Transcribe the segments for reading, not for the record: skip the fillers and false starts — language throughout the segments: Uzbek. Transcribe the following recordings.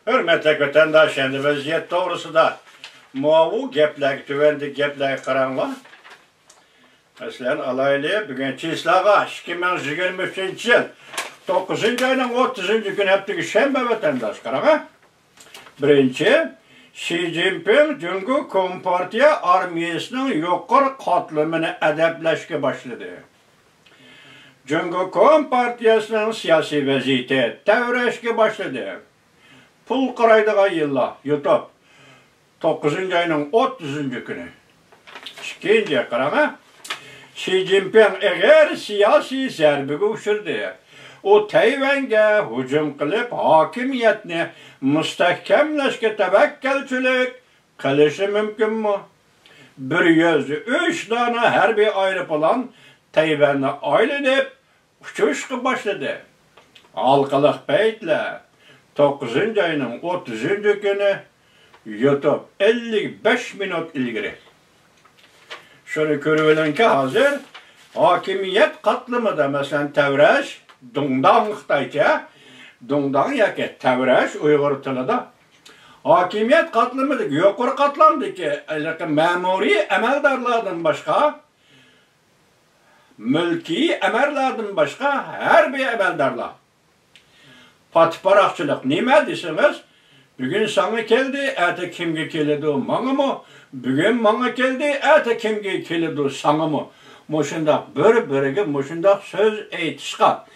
Hürmetli vatandaş, endi vaziyet doğrusu da muavu gepler, tüvendi gepler karanlar. Mesela alaylı bugün çislağa 2023 yıl 9. ayının 30. günü hepteki şembe vatandaş karanlar. Birinci, Xi Jinping Cumhuriyet Kompartiya armiyasının yukarı katlamını edepleşke başladı. Cumhuriyet Kompartiyasının siyasi vaziyeti tevreşke başladı. Pul qaraydığı yıllar yutup 9. ayının 30. günü. İkinci qarama Xi Jinping eğer siyasi zərbiga uçurdu. O Tayvan'a hücum qilib hakimiyetini müstahkamlashga tavakkalchilik qilishi mumkinmi? 103 dana harbiy aeroplan Tayvanni aylanib uçuşga başladı. Halqalıq paytlar 9. ayının 30. günü YouTube 55 minut ilgiri. Şöyle görülen ki hazır hakimiyet katlamada mesela Tevreş, Dongdan Xitayca, Dongdan yaki Tevreş Uyghur tilida hakimiyet katlamada yuqori katlamdı ki memuri emeldarlardan başka, mülki emellerden başka her bir emeldarlar. Patiparakçılık nime deseniz, bugün sana geldi, ete kimge keledi mana mı? Bugün bana geldi, ete kimge keledi sana mı? Muşundak bir-biriga muşundak söz eytişqa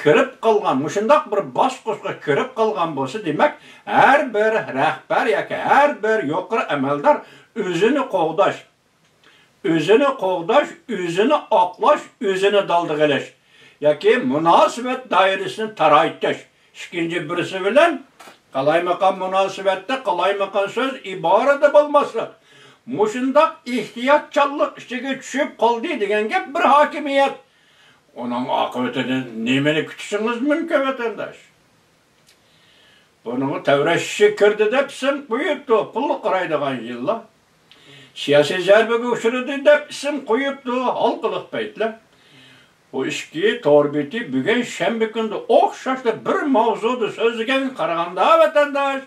kirib qalgan, muşundak bir basquşqa kirib qalgan bolsa demek, her bir rehber yoki her bir yuqori amaldor o'zini qo'g'dash, o'zini oqlash, o'zini daldığılash yoki munosabat doirasini taraytish. İkinci birisi bilen qalaymagan munosabatda qalaymagan söz iborada bo'lmaslik. Muşundak ihtiyatçallık ichiga tushib qoldi degan gap bir hakimiyet. Onun akıbetinden nimeni kütüşünüz mümkün vatandaş. Bunu tevreşişi kirdi depsin koyuptu. Pullu qaraydigan yıllar. Siyasi zərbiga uçurdu depsin koyuptu. Halkılık paytlar. Bu işki torbeti bugün şembe günde okşaşta bir mavzudu sözlügen qaraganda vatandaş.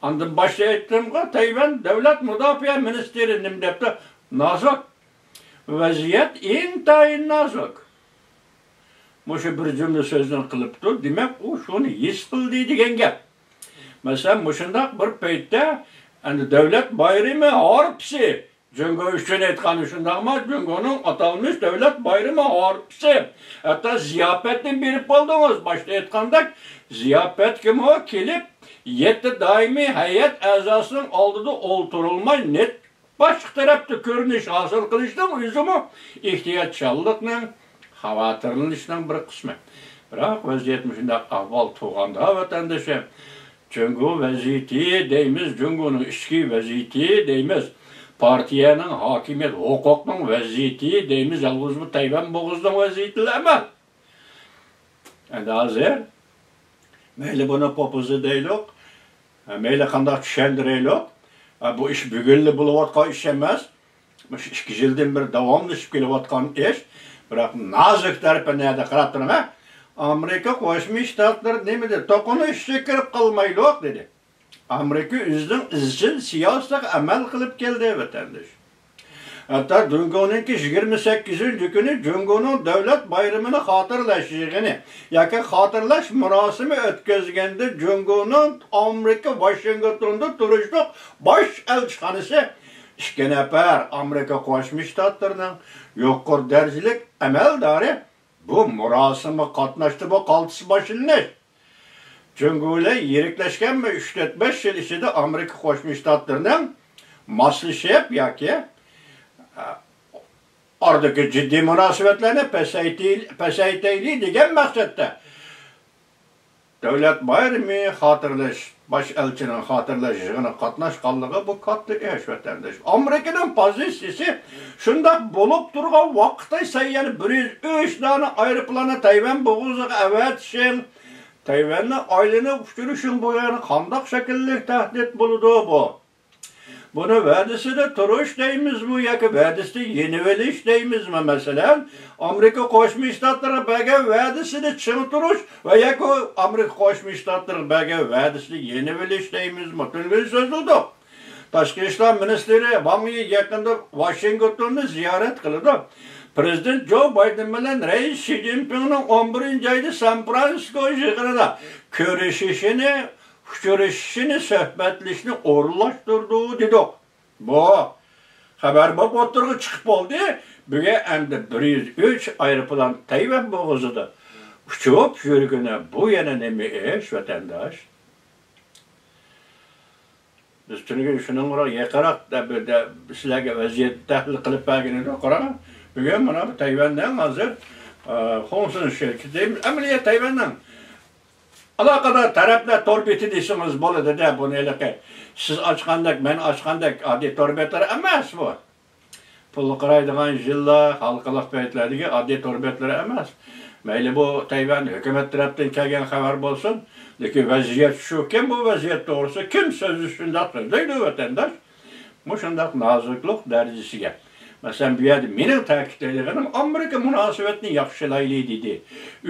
Andın başta ettim ki Tayvan Devlet Müdafiə Ministerinin depti nazok. Vaziyet intayin nazok. Muşu bir cümle sözden kılıptı. Demek o şunu his kıldı degen gap. Mesela muşundak bir peytte devlet bayrami harpsi. Cungo üçün etkanı şundak ama Cungo'nun atalmış devlet bayrami harpsi. Hatta ziyafetin birip oldunuz. Başta etkandak ziyafet kim o kelip yetti daimi heyet azasının aldığı olturulmay net başka tarafta görünüş hasıl kılıştan üzümü ihtiyatçallıkla havatırlılıştan bir kısmı. Bırak vaziyet şundak ahval tuğanda vatandaşım. Cungo vaziyeti deyimiz, Cungo'nun işki vaziyeti deyimiz. Partiyanın hakimiyet, hukukun vaziyeti deyimiz. Yalnız bu Tayvan boğuzdan vaziyeti ama. Yani hazır. Meyli bunu popuzu deylik. Meyli kandak düşendireylik. Bu iş bügüllü buluvatkan iş emez. 2 yıldan bir davamlı işip gelivatkan iş. Bırak nazik tarafı nerede kırattığına. Amerika Koşmuş Ştatları demedi. Tokunu işe kirip kalmaylık dedi. Amerika üzden izcil siyaset amel kılıp geldi vatandaş. Hatta Cungo'nunki 28. günü Cungo'nun devlet bayramını hatırlaştığını, yoki hatırlaş murasimi ötközgende Cungo'nun Amerika Washington'da turuşluq baş elçixanası 2 nefer Amerika Qo'shma Shtatlarının yuqori darajalik amaldori bu murasimi qatnashdi, bu qaltisi başlanış. Cungo'yla yirikleşken ve 3-5 yıl içinde Amerika Qo'shma Shtatlarının maslashib yoki oradaki ciddi münasebetlerini pesaytayli degan maqsadda devlet bayrami hatırlaş, baş elçinin hatırlaşığına qatnaşqanlığı bu katlı iş vatandaş. Amerika'nın pozisiyası şundak bolup durgan vaqtda sayyani 103 dana aeroplana Tayvan boğuzuga avatishim, Tayvanni aylanib uçurishim bu yani qandaq shaklli tahdid boludu bu. Bunu vədisini turuş deymizmi, yoki vədisini yeniveliş deymizmi mesela? Amerika Qo'shma Shtatlari bergan vədisini ching turush va yoki Amerika Qo'shma Shtatlari bergan vədisini yenivelish deymizmi? Tungi so'zildi. Tashqi ishlar ministri Wang Yi yaqinda Washingtonni ziyorat qildi. Prezident Joe Biden bilan rais Xi Jinpingning 11-oyda San Fransisko shahrida ko'rishishini, suhbatlashishni o'rinlashtirdi dedik. Bu xabar bo'lib o'tirg'i chiqib bo'ldi. Bugun endi 103 aeroplan Tayvan bo'g'izida uchib yurgani bu yana nima ish vatandosh? Biz tunugun şunun var yakarak da sizlerge vaziyet tahlil qilib berganini qarang. Bugun mana bu Tayvandan hozir Hongkong şirketi amaliyat Tayvandan aloqador taraflar torbeti desangiz bo'ladi-da buni elaqi. Siz ochgandak, men ochgandak oddiy torbetlar emas bu. Pul qaraydigan yillar, xalqaro paytlardagi oddiy torbetlar emas. Mayli bu Tayvan hukumat tarafdan kelgan xabar bo'lsin, lekin vaziyat shu. Kim bu vaziyat to'g'risi kim so'zi shundoq so'zlaydi vatandosh? Bu shundoq noziklik darajasiga. Masalan, bu yerda mening ta'kidlaydiganim Amerika munosabatni yaxshilayli dedi.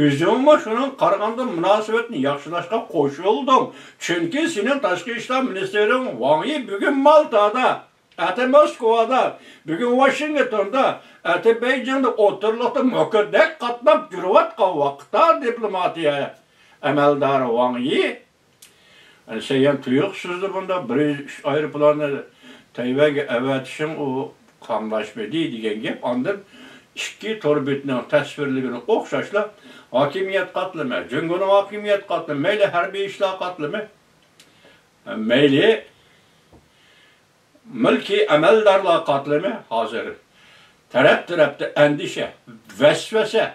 O'zim shuning qaraganda munosabatni yaxshilashga qo'shildim. Chunki sening tashqi ishlar ministring Wang Yi bugun Maltada, ati Moskvada, bugun Washingtonda, ati Beijingda o'tirliqda muqaddas qatnab yurayotgan vaqtda diplomatiya amaldori Wang Yi sen tuyuqsizdi bunda bir aeroplanni Tayvanga avatishim u qamlashmaydi degan gap. Ondan ikki torbetning tasvirligini o'xshashla hokimiyat qatlami, Jungoning hokimiyat qatlami, mayli harbiy ishlar qatlami, mayli mulkiy amaldorlar qatlami hozir tarafda andisha, vasvasa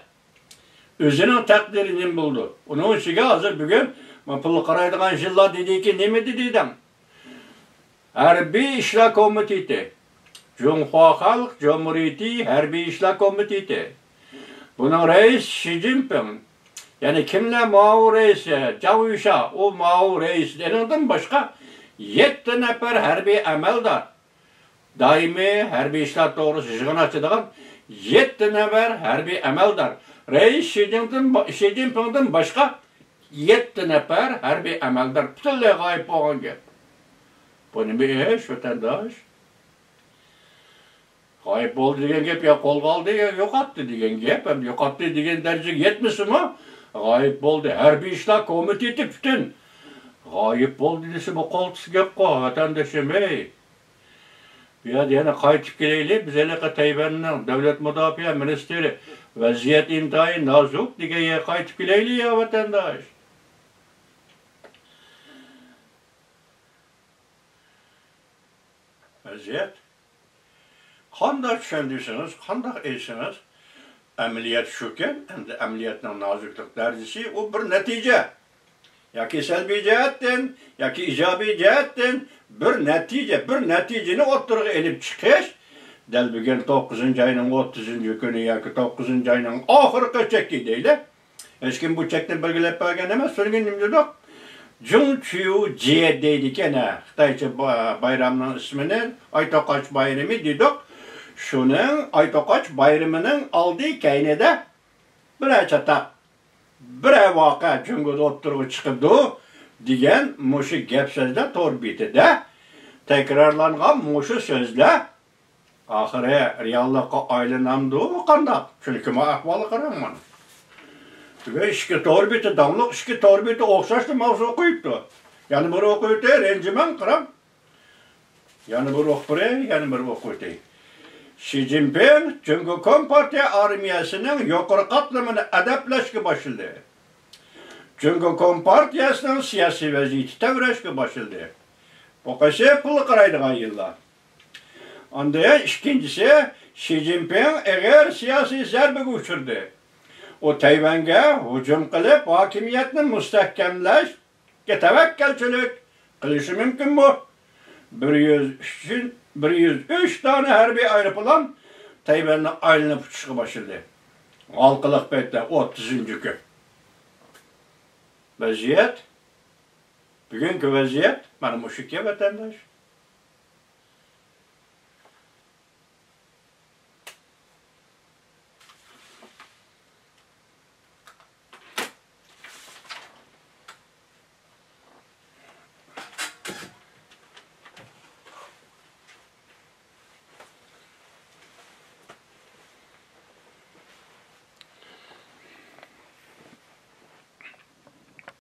o'zining taqdirini buldu. Onun ichiga hozir bugun pul qaraydigan yillar dediki nima dedim? Harbiy ishlar komiteti, Cumhur Xalq Cumhuriyeti Harbiy ishlar komiteti. Bunun reis Xi Jinping. Yani kimler Mao reisi, Zhao Yusha, o Mao reislerinden başka 7 nefer harbiy amaldor. Daimi harbiy ishlar to'g'risida yig'in ochadigan 7 nefer harbiy amaldor. Reis Xi Jinping'den başka 7 nefer harbiy amaldor butunlay g'oyib bo'lgan gap. Bu nima ish vatandosh? G'oyib bo'ldi degan gap ya qo'lga oldi ya yo'qotdi degan gap, ham yo'qotdi degan darajaga yetmasimi? G'oyib bo'ldi. Harbiy ishlar komiteti butun g'oyib bo'ldi desa bu qo'ltis gap-ku vatandoshim ey. Bu yerda yana qaytib kelaylik, biz anaqa Tayvanning davlat mudofaa ministri vaziyat intayin nozuk degan yerga qaytib kelaylik ya vatandosh. Vaziyat qanday tushundirsiniz, qanday aytsiniz, amaliyat shukan, endi amaliyatning noziklik darajasi u bir natija. Yoki salbiy jihatdan, yoki ijobiy jihatdan bir natijani o'ttirg'i elib chiqish, dal bugun 9-oyning 30-kuni yoki 9-oyning oxirgi chekki deydi. Hech kim bu chekni belgilab bergan emas, so'ngan nima dedik? Jungchu Jie deydi kana, Xitoycha bayramning ismini Aytoqoch bayrami dedik. Shuning Aytoqoch bayramining oldi kaynida bir chataq bir voqea Jungoda o'ttirib chiqibdi degan mushu gap so'zlar to'rbetida takrorlangan mushu so'zlar oxiri reallikqa aylanamdi bu qanday? Chunki men ahvoli qarang mana. Ve ishki torbeti damliq ishki torbeti o'xshashli mavzu qo'yibdi. Yani bir o'qiydi, renjiman qiram. Yani bir o'qibray, yani bir o'qiydi. Xi Jinping Jungo Kompartiya armiyasining yuqori qatlamini adabtlashga boshladi. Jungo Kompartiyasining siyosiy vaziyati tavrashga boshladi. Bu qancha pul qaraydigan yillar. Onda ikkinchisi Xi Jinping eğer siyosiy zarbaga uchirdi. O Tayvanga hujum qilib, hokimiyatni mustahkamlashga tavakkalchilik qilishi mumkin bu. 103 tane harbiy aeroplan Tayvanni aylanib uchishga boshladi. Halqiliq paytda 30-kun. Vaziyat, bugungi vaziyat mana mushu vatandosh.